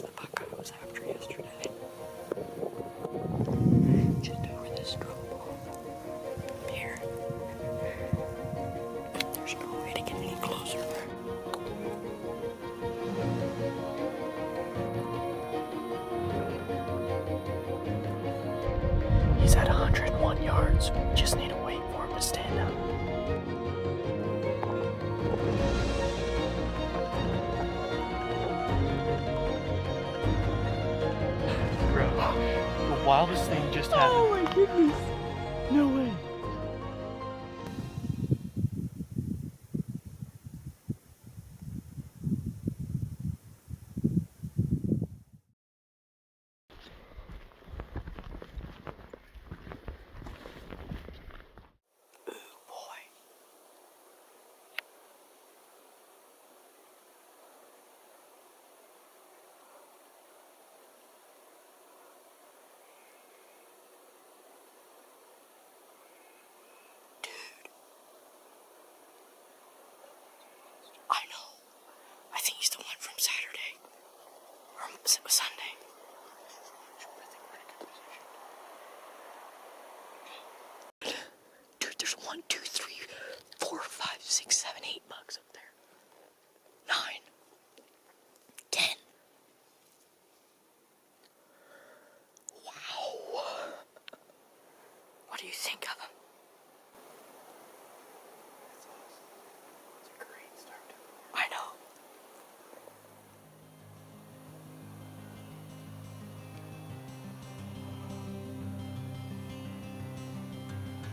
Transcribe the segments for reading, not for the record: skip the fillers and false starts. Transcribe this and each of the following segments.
the buck I was after yesterday. Just over this drop here. There's no way to get any closer. He's at 101 yards. Just need to wait for him to stand up. Bro, the wildest thing just happened. Oh my goodness. No way. I know. I think he's the one from Saturday. Or Sunday. Dude, there's 1, 2, 3, 4, 5, 6, 7, 8 bugs up there. 9. 10. Wow. What do you think of him? It's a great start. I know.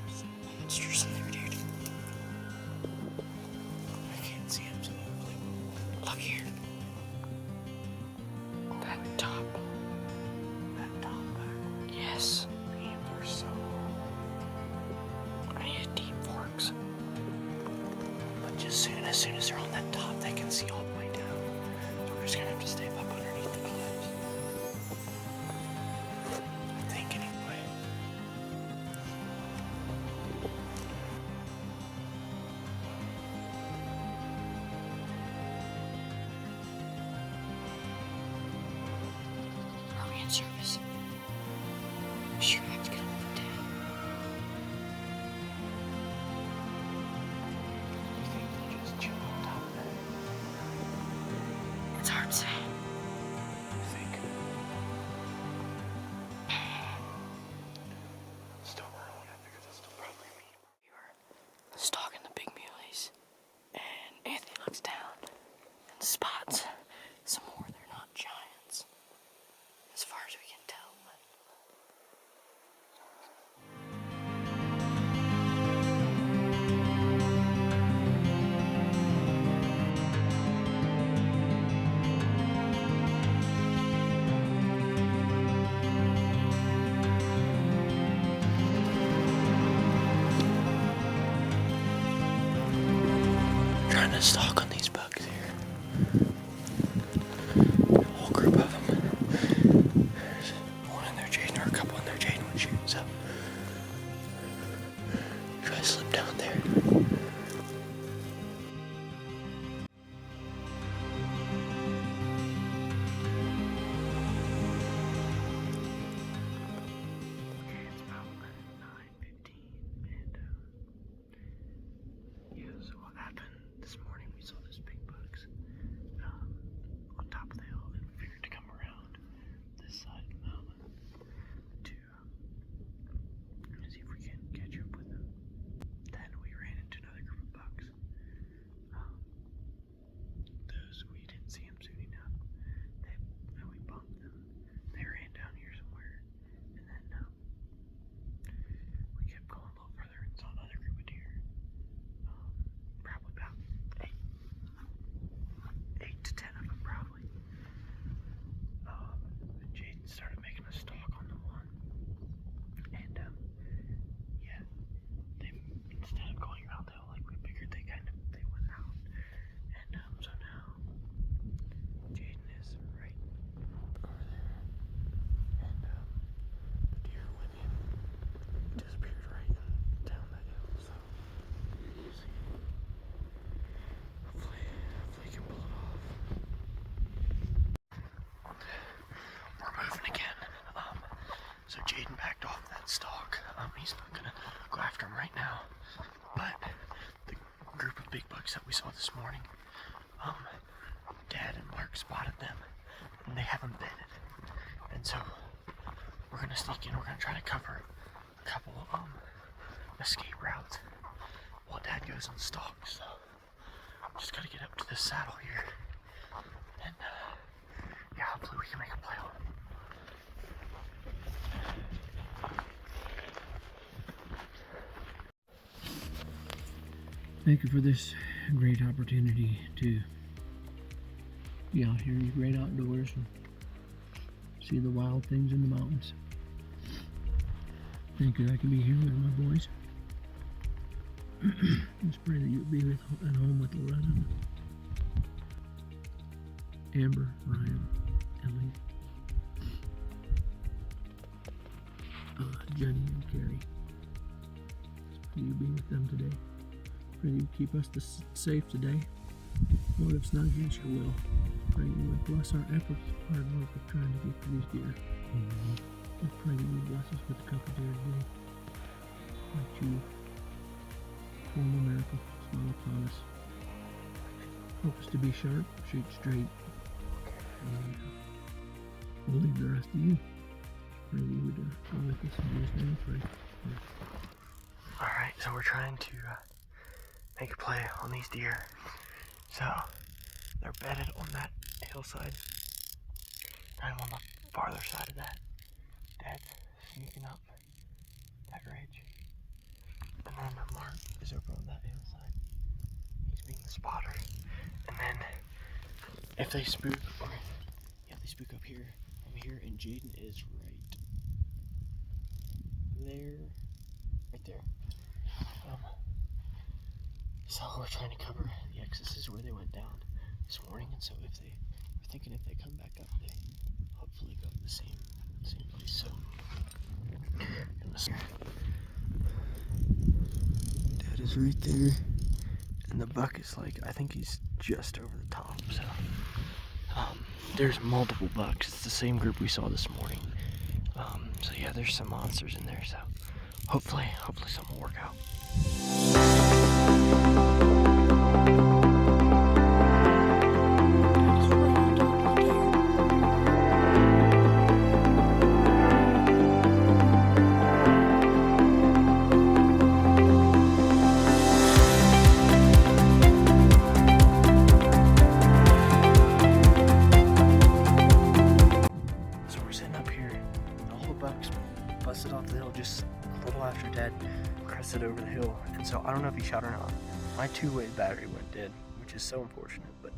Some monsters in there, dude. I can't see him, so hopefully we'll look here. That top. That top back. Yes. The antlers so long. I need deep forks. But just as soon as they're on that top, they can see all the way down. So we're just gonna have to stay up underneath the cliffs. I think anyway. Are we in service? Shoot, I have to get over the dam. I think they'll just chill on top of it. It's hard to say. I think. Still rolling it because it's still probably me. We were stalking the big muleys, and Anthony looks down and spots some more. They're not giants, as far as we can tell. But trying to stalk on these bugs here. A whole group of them. There's one in there Jaden, or a couple in there Jaden would shoot, so try to slip down there. It's about 9:15, and yeah, so what happened this morning, we saw those big bugs on top of the hill, and we figured to come around this side of the mountain to see if we can catch up with them. Then we ran into another group of bugs. Those, we didn't see them soon enough. And we bumped them. They ran down here somewhere, and then we kept going a little further and saw another group of deer. Probably about 8. bucks that we saw this morning. Dad and Mark spotted them, and they haven't bedded. And so we're gonna sneak in. We're gonna try to cover a couple escape routes while Dad goes and stalks. So just gotta get up to this saddle here, and yeah, hopefully we can make a play on it. Thank you for this great opportunity to be out here in the great outdoors and see the wild things in the mountains. Thank you that I can be here with my boys. Just pray that you'll be at home with Loretta, Amber, Ryan, Ellie, Jenny, and Carrie. Just pray you be with them today. Pray you keep us safe today. Lord, if it's not against your will, pray you would bless our efforts, hard work of trying to get to these deer. I pray you would bless us with a couple deer today. That you perform a miracle, smile upon us. Help us to be sharp, shoot straight. And we'll leave the rest to you. Pray you would go with us in Jesus' name. Pray. Alright, so we're trying to make a play on these deer. So they're bedded on that hillside. I'm on the farther side of that. Dad's sneaking up that ridge. And then Mark is over on that hillside. He's being the spotter. And then if they spook, or yeah, if they spook up here, I'm here, and Jaden is right there. So we're trying to cover the excesses where they went down this morning, and so we're thinking if they come back up, they hopefully go to the same place. So Dad is right there, and the buck is like, I think he's just over the top. So there's multiple bucks. It's the same group we saw this morning. So yeah, there's some monsters in there. So hopefully something will work out. Busted off the hill just a little after Dad crested over the hill, and so I don't know if he shot or not. My two-way battery went dead, which is so unfortunate, but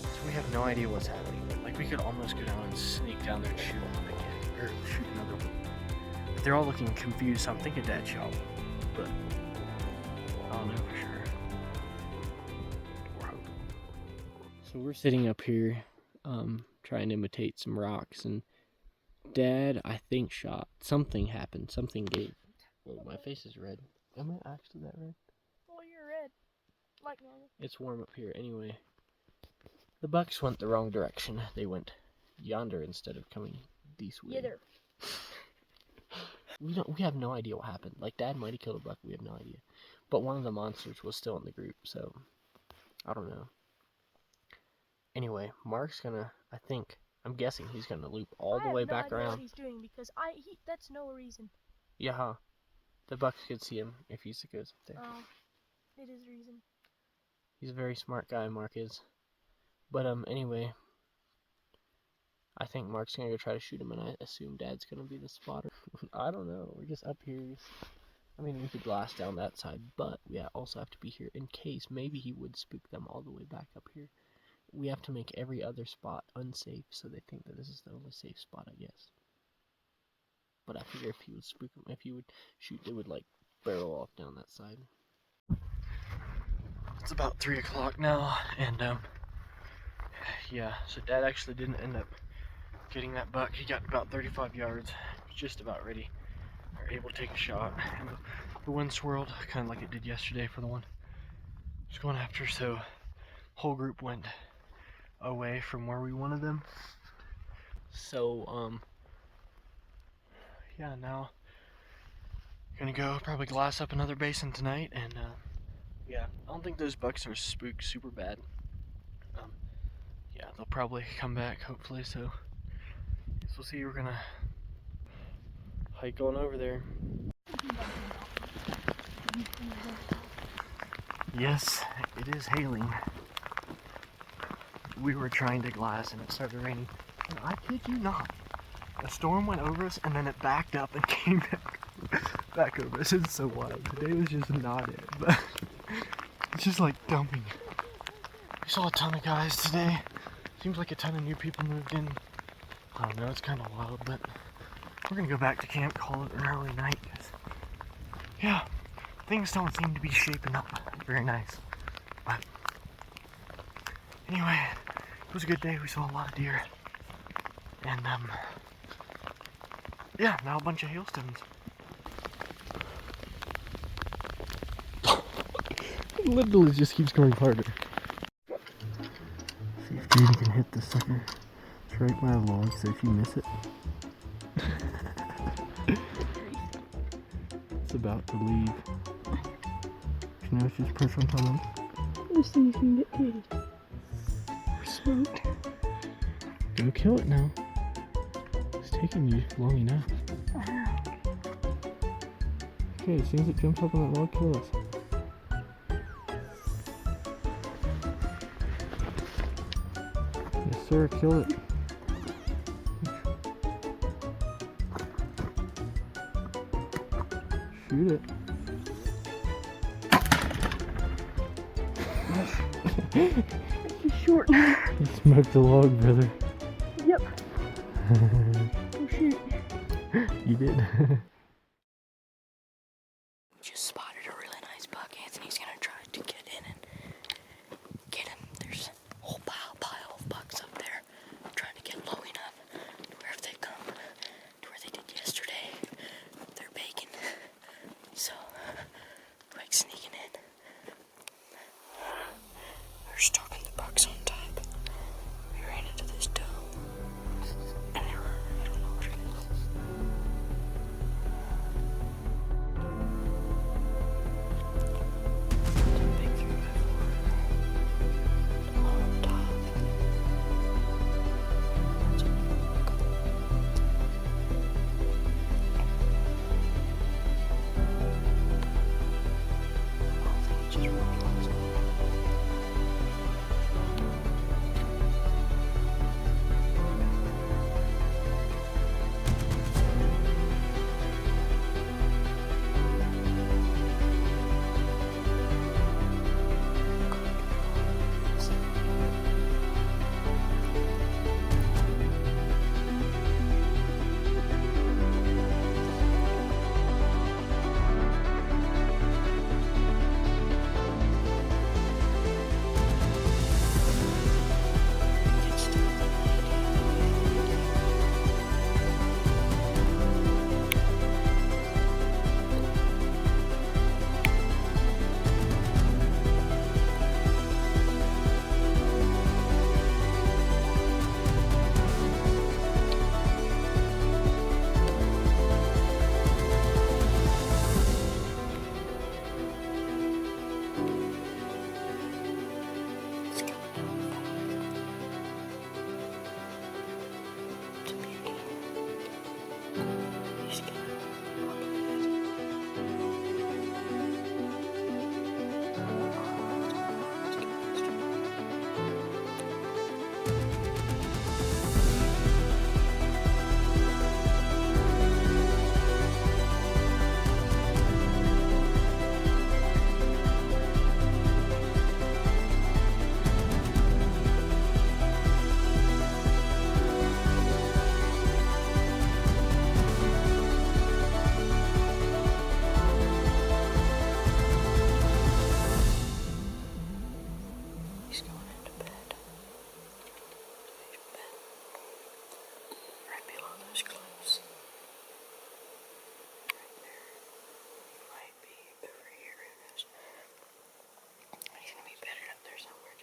so we have no idea what's happening. Like, we could almost go down and sneak down there and shoot one again, or shoot another one. But they're all looking confused, so I'm thinking Dad shot one, but I don't know for sure. We're hoping. So we're sitting up here, trying to imitate some rocks, and Dad, I think, shot. Something happened. Something gave. Whoa, my face is red. Am I actually that red? Well, you're red. Like normal. It's warm up here. Anyway, the bucks went the wrong direction. They went yonder instead of coming this way. Yither. We have no idea what happened. Like, Dad might have killed a buck. We have no idea. But one of the monsters was still in the group, so I don't know. Anyway, Mark's gonna, I'm guessing he's gonna loop all the way back around. I have no idea what he's doing because that's no reason. Yeah, huh? The bucks could see him if he goes up there. Oh, it is reason. He's a very smart guy, Mark is. But anyway, I think Mark's gonna go try to shoot him, and I assume Dad's gonna be the spotter. I don't know. We're just up here. I mean, we could blast down that side, but we also have to be here in case maybe he would spook them all the way back up here. We have to make every other spot unsafe, so they think that this is the only safe spot, I guess. But I figure if he would spook them, if he would shoot, they would, like, barrel off down that side. It's about 3 o'clock now, and, yeah, so Dad actually didn't end up getting that buck. He got about 35 yards, just about ready, or able to take a shot. And the wind swirled, kind of like it did yesterday for the one I was going after, so whole group went away from where we wanted them. So yeah, now gonna go probably glass up another basin tonight, and yeah, I don't think those bucks are spooked super bad. Yeah, they'll probably come back, hopefully, so guess we'll see. We're gonna hike on over there. Yes, it is hailing. We were trying to glass and it started raining. And I kid you not, a storm went over us and then it backed up and came back over us. It's so wild. Today was just not it, but it's just like dumping. We saw a ton of guys today. Seems like a ton of new people moved in. I don't know, it's kind of wild, but we're gonna go back to camp, call it an early night. Yeah, things don't seem to be shaping up very nice. But anyway, it was a good day. We saw a lot of deer. And yeah, now a bunch of hailstones. It literally just keeps going harder. See if Judy can hit this sucker. It's right by a log, so if you miss it. It's about to leave. You know, it's just press on time. This thing's gonna get paid. Smoked. Go kill it now. It's taking you long enough. Okay, as soon as it jumps up on that log, kill us. Yes, sir, kill it. Shoot it. He's short. You smoked the log, brother. Yep. Oh shit. You did. Just spotted a really nice buck. Anthony's gonna try to get in and get him. There's a whole pile of bucks up there. I'm trying to get low enough to where if they come to where they did yesterday, they're baking. So, like sneaking in. We're stalking the bucks on top. We ran into this dome. And there were, I don't know what it is. It's a big 3x4. On top. It's a big buck. I think it's just really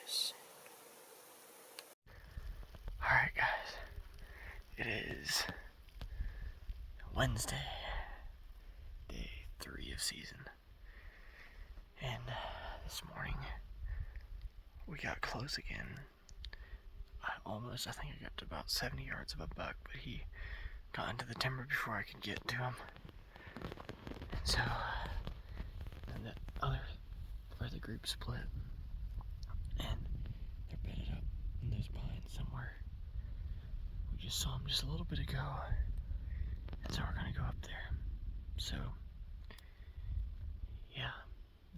close. Alright, guys. It is Wednesday, day 3 of season. And this morning. We got close again. I think I got to about 70 yards of a buck, but he got into the timber before I could get to him. And so, and the group split, and they're bedded up in those pines somewhere. We just saw them just a little bit ago, and so we're gonna go up there. So, yeah,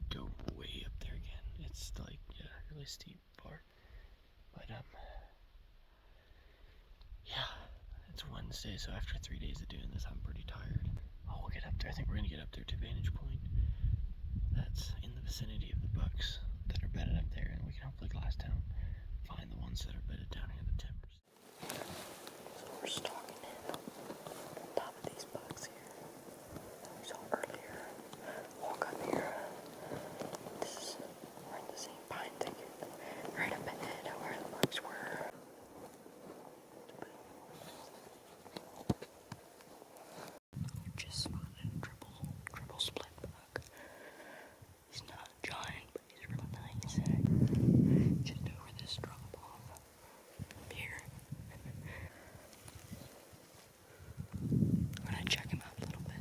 go way up there again. It's like, yeah, really steep part. But, yeah, it's Wednesday, so after 3 days of doing this, I'm pretty tired. We'll get up there. I think we're gonna get up there to Vantage Point. That's in the vicinity of the bucks that are bedded up there, and we can hopefully glass down, find the ones that are bedded down here in the timbers. So we're stalking in on top of these bucks here that we saw earlier. Walk up here. We're in the same pine thicket, right up ahead of where the bucks were. Just spotted a triple split buck. He's not a giant, but he's real nice. Just over this drop off up here. I'm gonna check him out a little bit.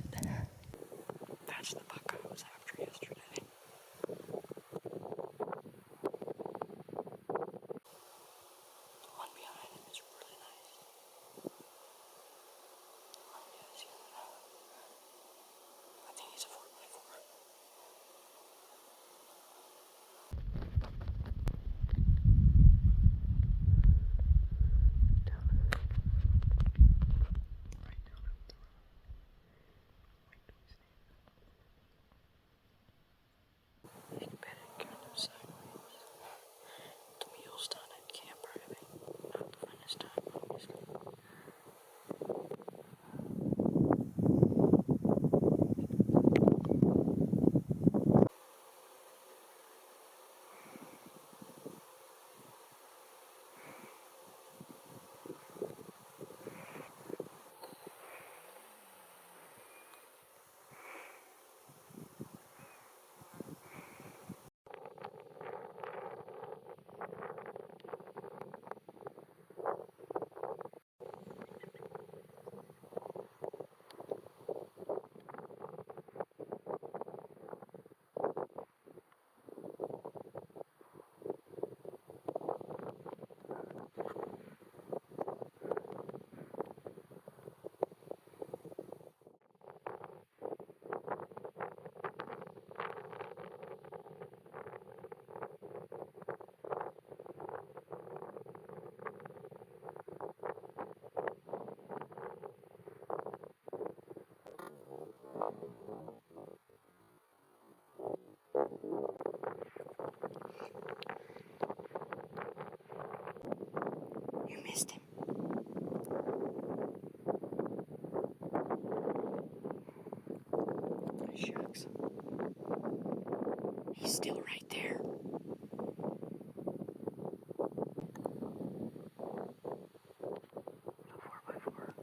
That's the buck I was after yesterday. The one behind him is really nice. I think he's a 4x4. It's bedded kind of sideways. The mule's done at camp driving. Not the funnest time, obviously. You missed him. Shucks. He's still right there. A 4x4.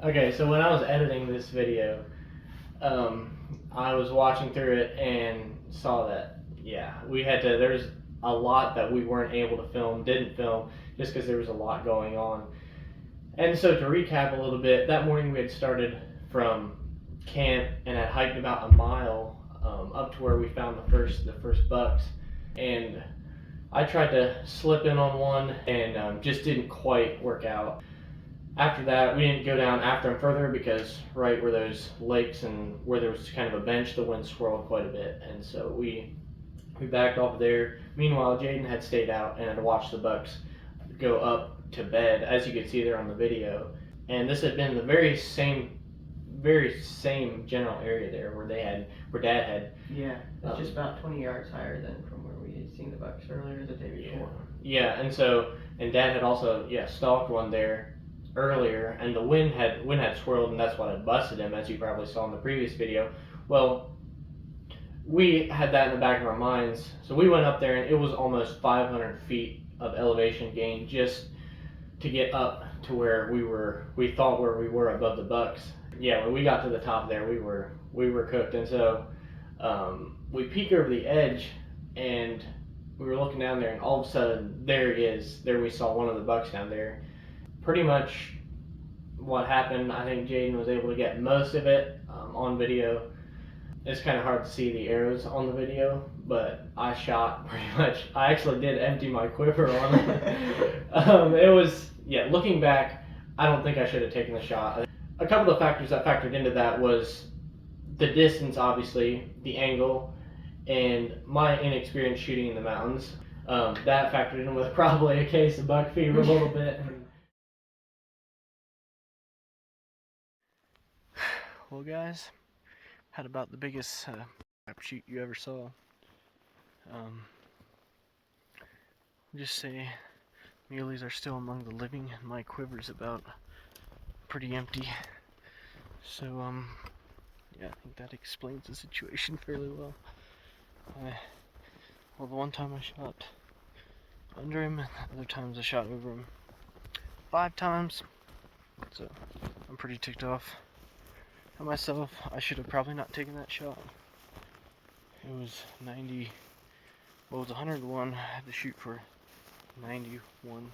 Okay, so when I was editing this video, I was watching through it and saw that, yeah, there's a lot that we weren't able to film, didn't film, just because there was a lot going on. And so to recap a little bit, that morning we had started from camp and had hiked about a mile up to where we found the first bucks. And I tried to slip in on one and just didn't quite work out. After that, we didn't go down after them further because right where those lakes and where there was kind of a bench, the wind swirled quite a bit, and so we backed off there. Meanwhile, Jaden had stayed out and had watched the bucks go up to bed, as you could see there on the video. And this had been the very same general area there where Dad had. Yeah, it's just about 20 yards higher than from where we had seen the bucks earlier the day before. Yeah, and Dad had also stalked one there earlier, and the wind had swirled, and that's what had busted him, as you probably saw in the previous video. Well, we had that in the back of our minds, so we went up there, and it was almost 500 feet of elevation gain just to get up to where we thought where we were above the bucks. Yeah, when we got to the top there, we were cooked, and so we peek over the edge, and we were looking down there, and all of a sudden, there we saw one of the bucks down there. Pretty much what happened, I think Jaden was able to get most of it on video. It's kind of hard to see the arrows on the video, but I shot pretty much. I actually did empty my quiver on it. It was, looking back, I don't think I should have taken the shot. A couple of factors that factored into that was the distance, obviously, the angle, and my inexperience shooting in the mountains. That factored in with probably a case of buck fever a little bit. Well, guys, had about the biggest shoot you ever saw. Just say muleys are still among the living, and my quiver's about pretty empty. So, I think that explains the situation fairly well. The one time I shot under him, other times I shot over him 5 times. So, I'm pretty ticked off at myself. I should have probably not taken that shot. It was 90, well, it was 101. I had to shoot for 91.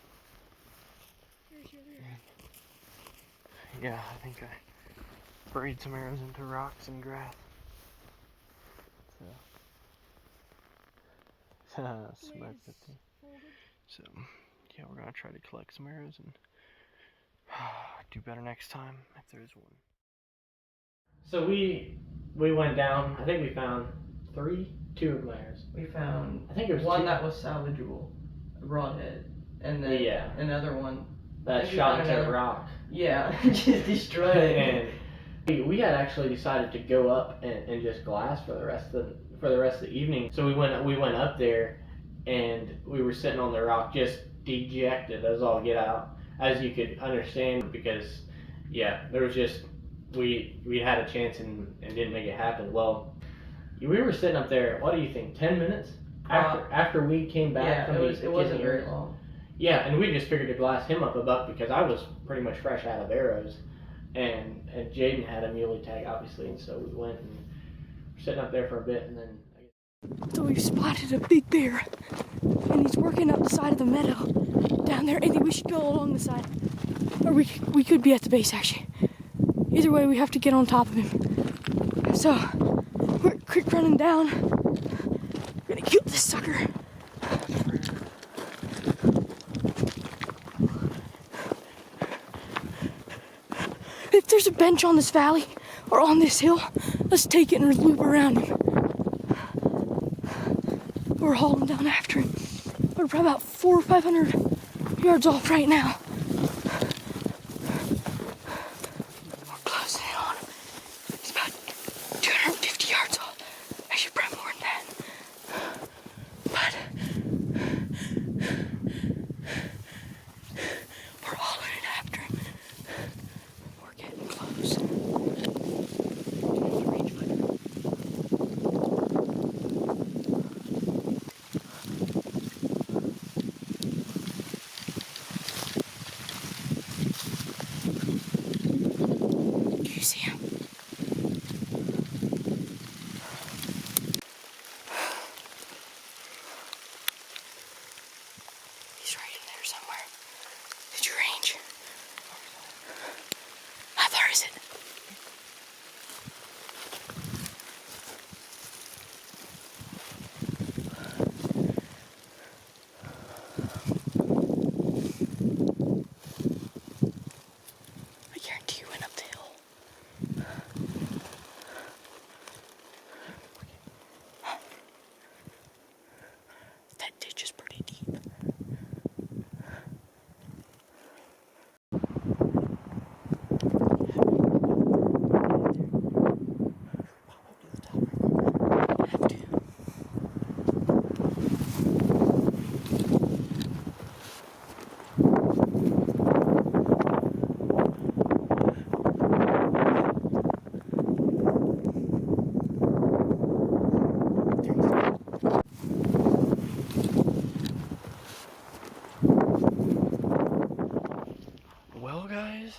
Yeah, I think I buried some arrows into rocks and grass. So, smoke that thing. So, we're gonna try to collect some arrows and do better next time if there is one. So we went down. I think we found 2 of my arrows. We found, I think it was one 2. that was salvageable, a broadhead, and then another one that shot into a rock. Yeah, just destroyed it. And we had actually decided to go up and just glass for the rest of the evening. So we went up there, and we were sitting on the rock just dejected as all get out, as you could understand, because there was just we had a chance and didn't make it happen. Well, we were sitting up there, what do you think, 10 minutes after we came back? Yeah, it wasn't very long. Yeah, and we just figured to glass him up a buck because I was pretty much fresh out of arrows, and Jaden had a muley tag, obviously, and so we went and were sitting up there for a bit, and then. So we've spotted a big bear, and he's working up the side of the meadow down there. I think we should go along the side, or we could be at the base actually. Either way, we have to get on top of him. So we're quick running down. We're gonna kill this sucker. If there's a bench on this valley or on this hill, let's take it and loop around him. We're hauling down after him. We're probably about 400 or 500 yards off right now. We're closing in on him. He's about 250 yards off. Actually, probably more than that. But we're hauling it after him. We're getting close. is it? I guarantee you went up the hill. That ditch is pretty deep. Well, guys,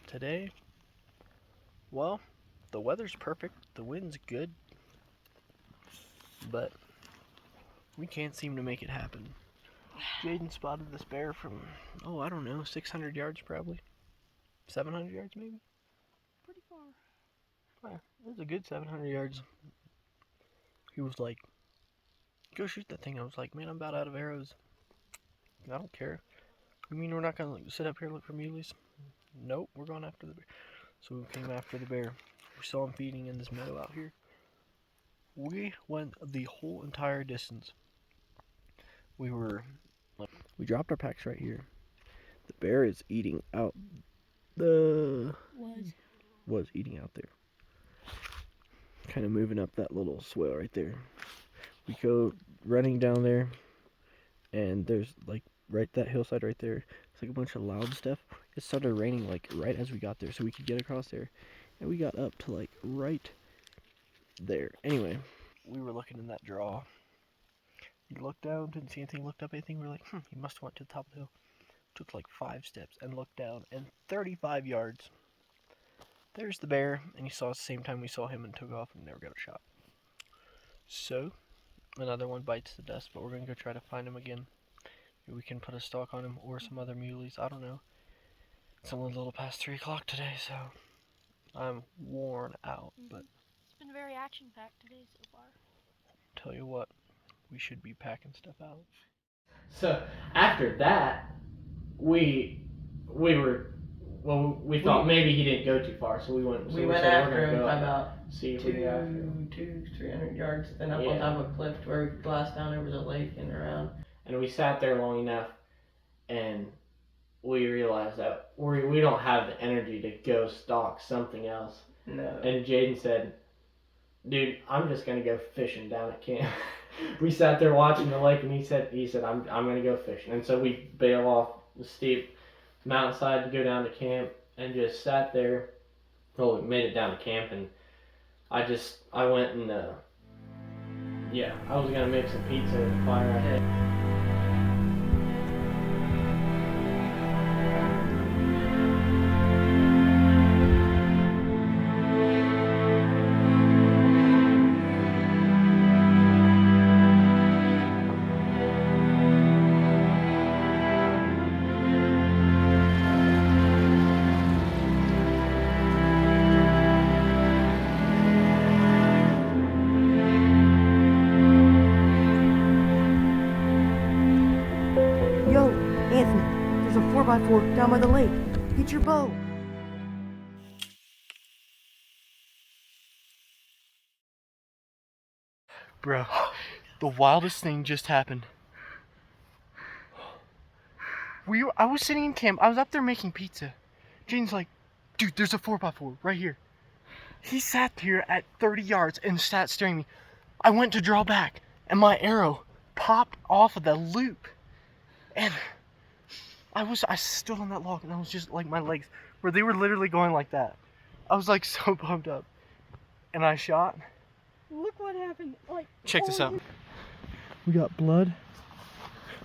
today, well, the weather's perfect, the wind's good, but we can't seem to make it happen. Jaden spotted this bear from, oh, I don't know, 600 yards probably. 700 yards maybe? Pretty far. Yeah, it was a good 700 yards. He was like, go shoot that thing. I was like, man, I'm about out of arrows. I don't care. You mean we're not going to sit up here and look for muleys? Nope, we're going after the bear. So we came after the bear. We saw him feeding in this meadow out here. We went the whole entire distance. We dropped our packs right here. The bear is eating out was eating out there. Kind of moving up that little swale right there. We go running down there, and there's like that hillside right there. It's like a bunch of loud stuff. It started raining like right as we got there, so we could get across there. And we got up to like right there. Anyway, we were looking in that draw. We looked down, didn't see anything, looked up anything. We were like, he must have went to the top of the hill. Took like 5 steps and looked down, and 35 yards. There's the bear, and he saw us the same time we saw him and took off and never got a shot. So, another one bites the dust, but we're going to go try to find him again. Maybe we can put a stalk on him or some other muleys. I don't know. It's only a little past 3 o'clock today, so I'm worn out. But It's been very action-packed today so far. tell you what, we should be packing stuff out. So after that, we thought maybe he didn't go too far, so we went. So we went said, after him go about see if we could after him. 300 yards, then up on top of a cliff where we glassed down over the lake and around. And we sat there long enough, and we realized that we don't have the energy to go stalk something else. No. And Jaden said, "Dude, I'm just gonna go fishing down at camp." We sat there watching the lake, and he said, "I'm gonna go fishing." And so we bailed off the steep mountainside to go down to camp, and just sat there. Well, we made it down to camp, and I went and I was gonna make some pizza with the fire I had. Yo, Anthony, there's a 4x4 down by the lake. Get your bow. Bro, the wildest thing just happened. I was sitting in camp. I was up there making pizza. Jane's like, dude, there's a 4x4 right here. He sat here at 30 yards and sat staring at me. I went to draw back, and my arrow popped off of the loop. And I stood on that log, and I was just like, my legs, where they were literally going like that. I was like so pumped up. And I shot. Look what happened. Like, Check this out. We got blood.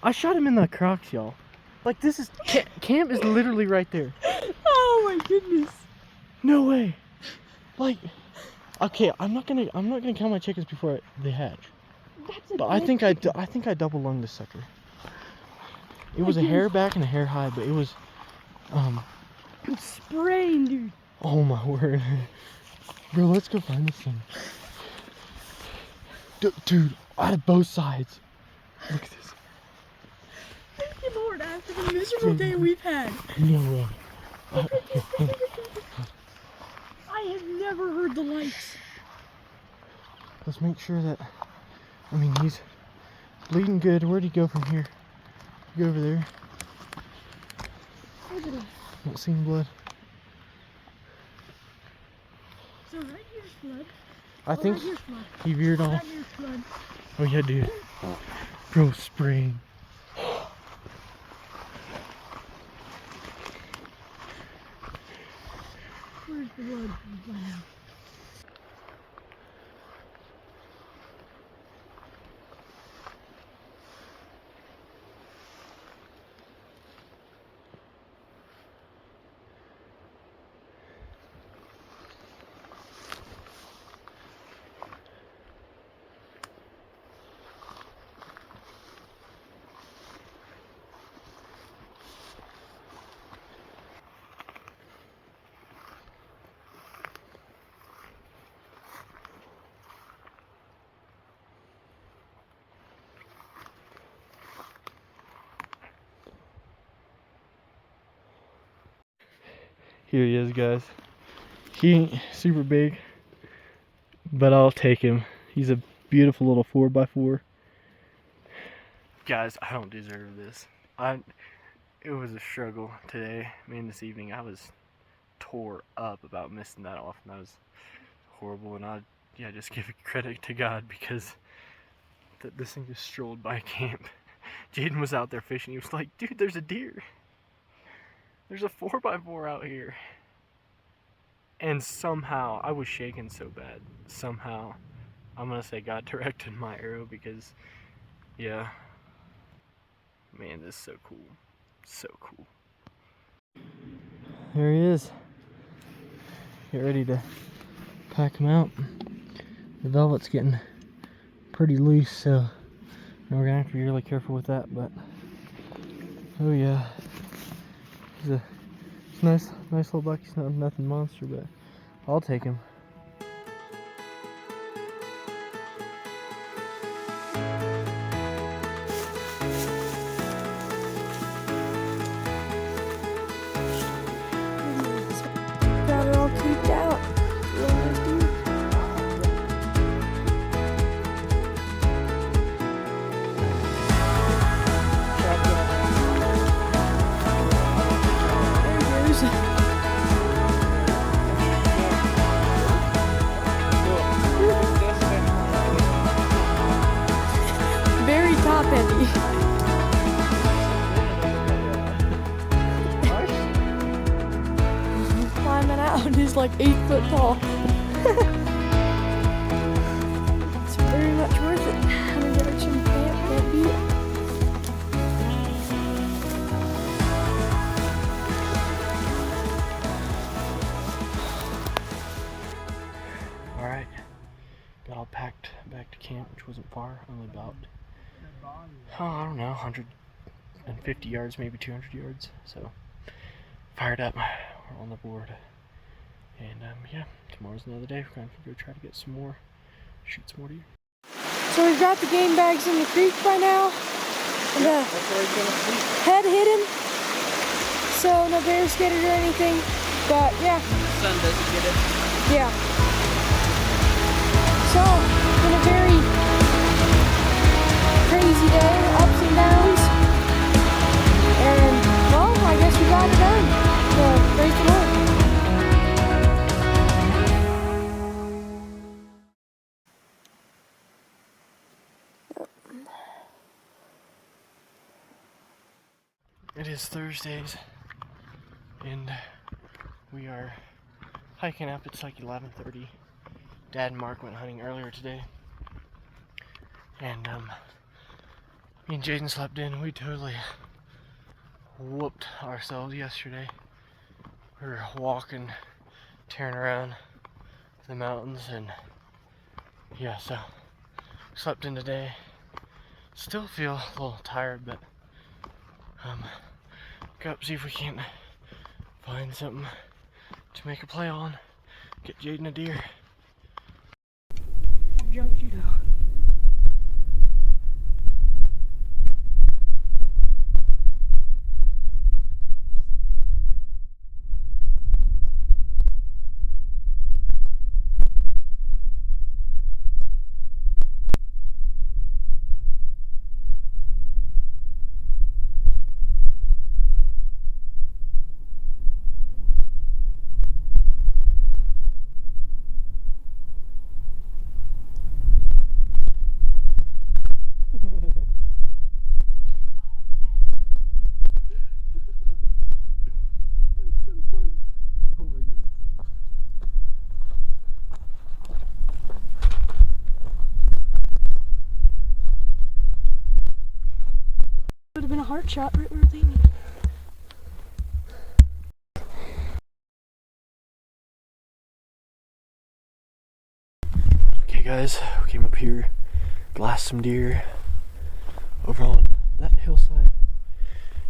I shot him in the Crocs, y'all. Like, this is camp is literally right there. Oh my goodness. No way. Like, okay, I'm not gonna count my chickens before they hatch. That's a But I think I double lunged this sucker. It was a hair back and a hair high, but it was It's spraying, dude. Oh my word. Bro, let's go find this thing. Dude, out of both sides. Look at this. Thank you, Lord, after the miserable day we've had. No way. I have never heard the lights. Let's make sure that, I mean, he's bleeding good. Where'd he go from here? Go over there. Look at him. Not seeing blood. So right here's blood. I think right here's blood. he veered off. Right here's blood. Oh yeah, dude. Bro, spraying. Where's the blood? Wow. Here he is, guys. He ain't super big, but I'll take him. He's a beautiful little 4x4. Guys, I don't deserve this. It was a struggle today. I mean, this evening I was tore up about missing that off, and that was horrible. And I just give credit to God, because this thing just strolled by camp. Jaden was out there fishing. He was like, dude, there's a deer. There's a 4x4 out here. And somehow, I was shaking so bad. Somehow, I'm gonna say God directed my arrow, because, yeah. Man, this is so cool. So cool. There he is. Get ready to pack him out. The velvet's getting pretty loose, so we're gonna have to be really careful with that, but oh yeah. It's nice little buck. He's not nothing monster, but I'll take him. Got it all cooped out. Real nice, dude. There he goes. Very top heavy. Climbing out, he's like 8 foot tall. It's very much worth it. I'm gonna get her some camp, that beat. Alright, got all packed back to camp, which wasn't far, only about, I don't know, 150 yards, maybe 200 yards. So, fired up, we're on the board. And yeah, tomorrow's another day. We're going to go try to get some more, shoot some more deer. So we've got the game bags in the creek by now. And the head hit him. So no bears get it or anything. But yeah. Sun doesn't get it. Yeah. So, been a very crazy day, ups and downs. And well, I guess we got it done. So praise the Lord. It is Thursdays, and we are hiking up. It's like 11:30. Dad and Mark went hunting earlier today, and me and Jaden slept in. We totally whooped ourselves yesterday. We were walking, tearing around the mountains, and yeah, so slept in today. Still feel a little tired, but go up, see if we can't Find something to make a play on. Get Jaden a deer. Junk judo. Would have been a heart shot right where they need. Okay guys, we came up here, glassed some deer over on that hillside,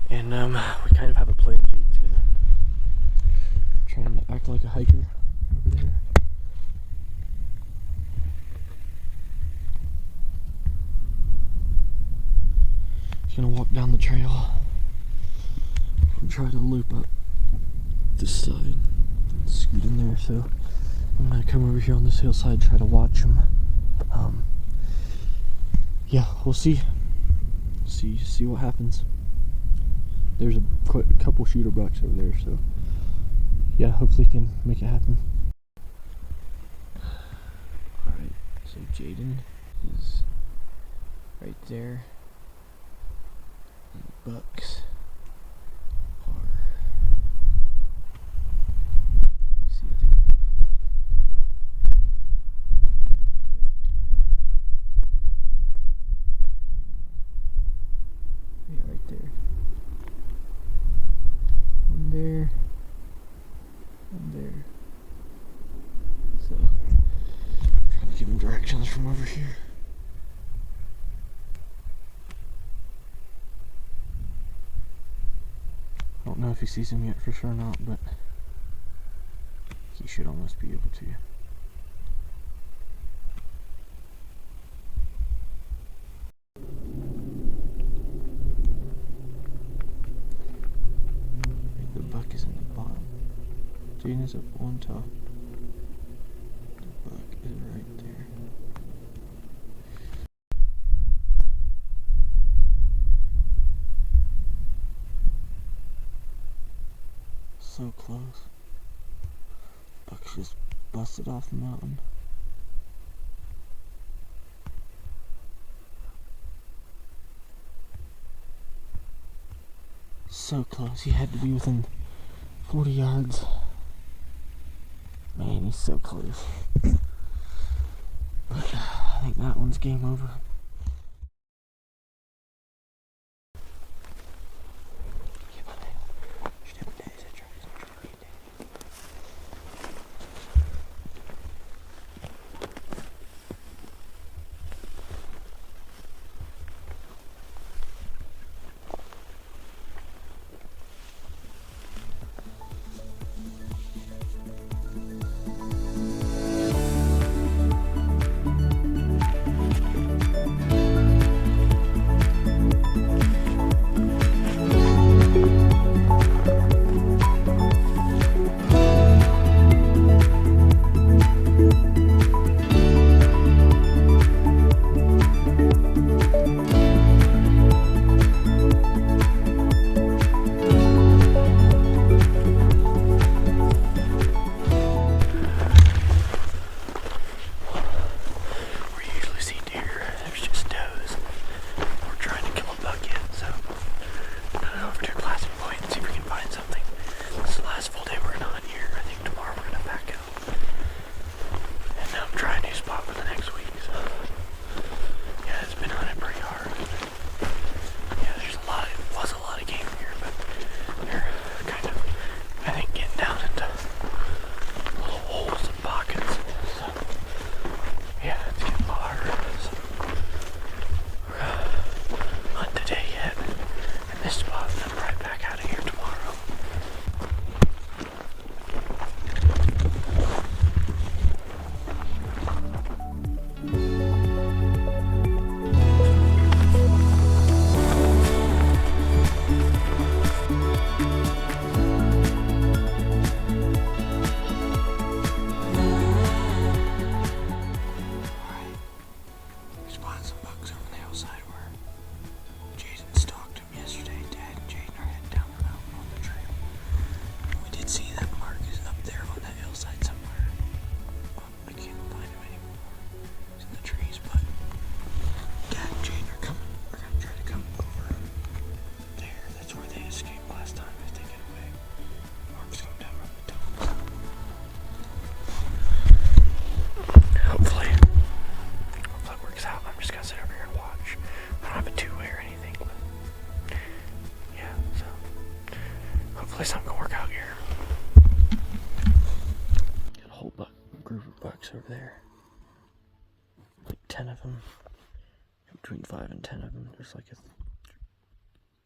and we kind of have a plan. Jaden's gonna trying to act like a hiker over there. He's gonna walk down the trail and try to loop up this side, scoot in there. So I'm gonna come over here on this hillside, try to watch him. Yeah, we'll see what happens. There's a couple shooter bucks over there, so yeah, hopefully can make it happen. Alright, so Jaden is right there, and the bucks are, see, I think right there. One there. One there. So, trying to give him directions from over here. I don't know if he sees him yet for sure or not, but he should almost be able to. The buck is in the bottom. Jaden is up on top. The buck is right there. So close. Buck's just busted off the mountain. So close. He had to be within 40 yards. Man, he's so close. But I think that one's game over. bucks over there. Like 10 of them. Between 5 and 10 of them. There's like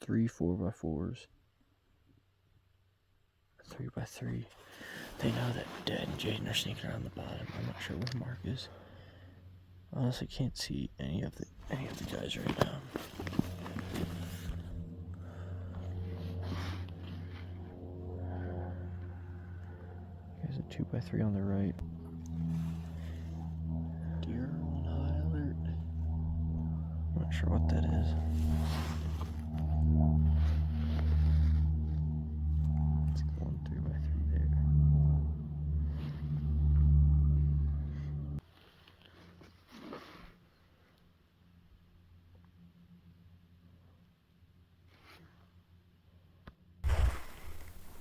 3 4x4s. 3x3. They know that Dad and Jaden are sneaking around the bottom. I'm not sure where Mark is. Honestly, can't see any of the guys right now. There's a 2x3 on the right. Deer on high alert. I'm not sure what that is. It's going 3x3 there.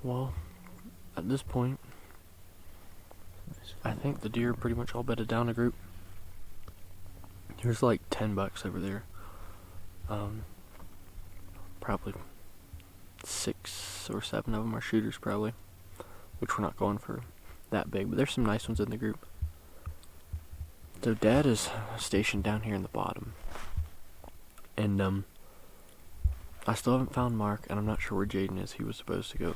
Well, at this point, I think the deer pretty much all bedded down a group. There's like 10 bucks over there. Probably 6 or 7 of them are shooters probably, which we're not going for that big, but there's some nice ones in the group. So Dad is stationed down here in the bottom, and I still haven't found Mark, and I'm not sure where Jaden is. He was supposed to go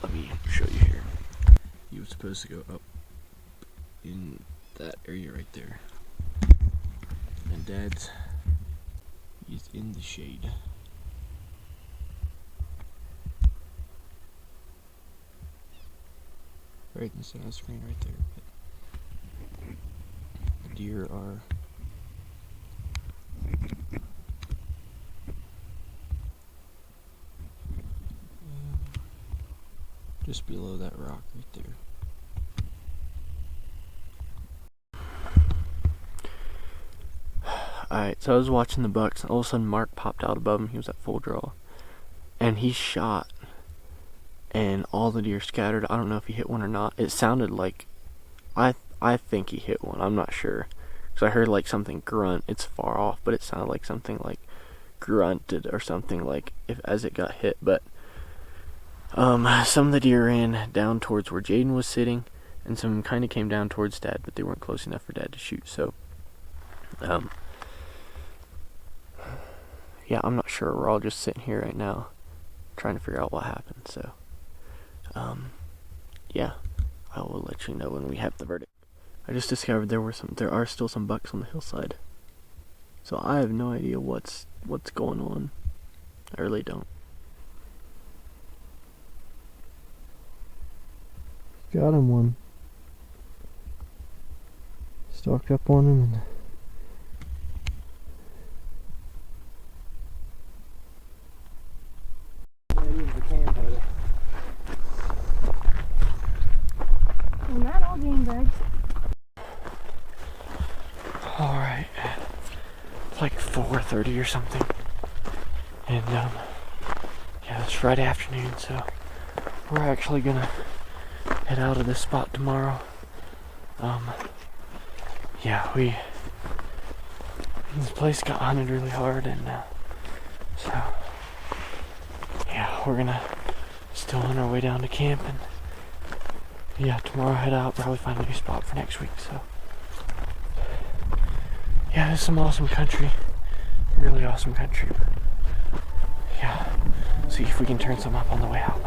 let me show you here. He was supposed to go up in that area right there. And Dad's, he's in the shade. Right in the center of the screen right there. But the deer are just below that rock right there. Alright, so I was watching the bucks, and all of a sudden Mark popped out above him. He was at full draw. And he shot, and all the deer scattered. I don't know if he hit one or not. It sounded like, I think he hit one. I'm not sure. Because I heard like something grunt. It's far off, but it sounded like something like grunted or something like as it got hit. But some of the deer ran down towards where Jaden was sitting, and some kind of came down towards Dad, but they weren't close enough for Dad to shoot. So, yeah, I'm not sure. We're all just sitting here right now, trying to figure out what happened. So, yeah, I will let you know when we have the verdict. I just discovered there are still some bucks on the hillside. So I have no idea what's going on. I really don't. Got him one. Stalked up on him and Well, not all game bags. Alright. It's like 4:30 or something. And yeah, it's Friday afternoon, so we're actually gonna head out of this spot tomorrow. Yeah, this place got hunted really hard, and so yeah, we're gonna still on our way down to camp, and yeah, tomorrow head out, probably find a new spot for next week. So yeah, this is some awesome country, really awesome country. Yeah, see if we can turn some up on the way out.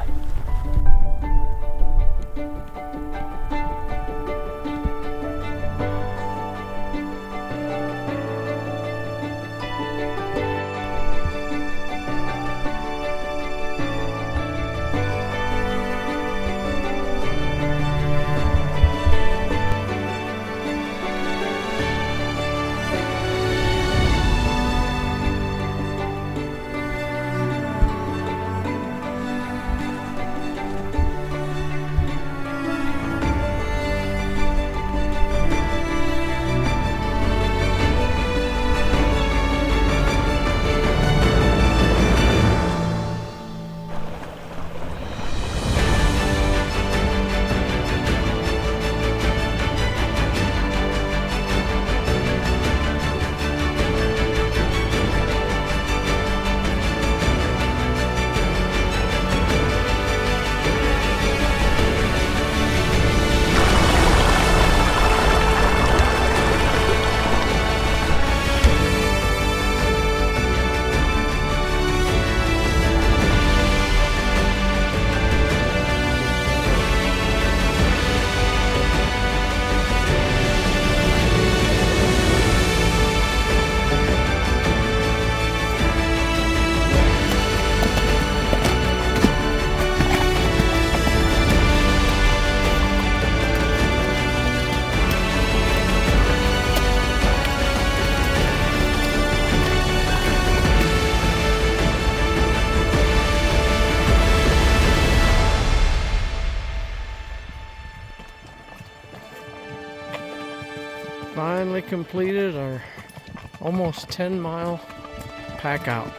Finally completed our almost 10-mile pack out.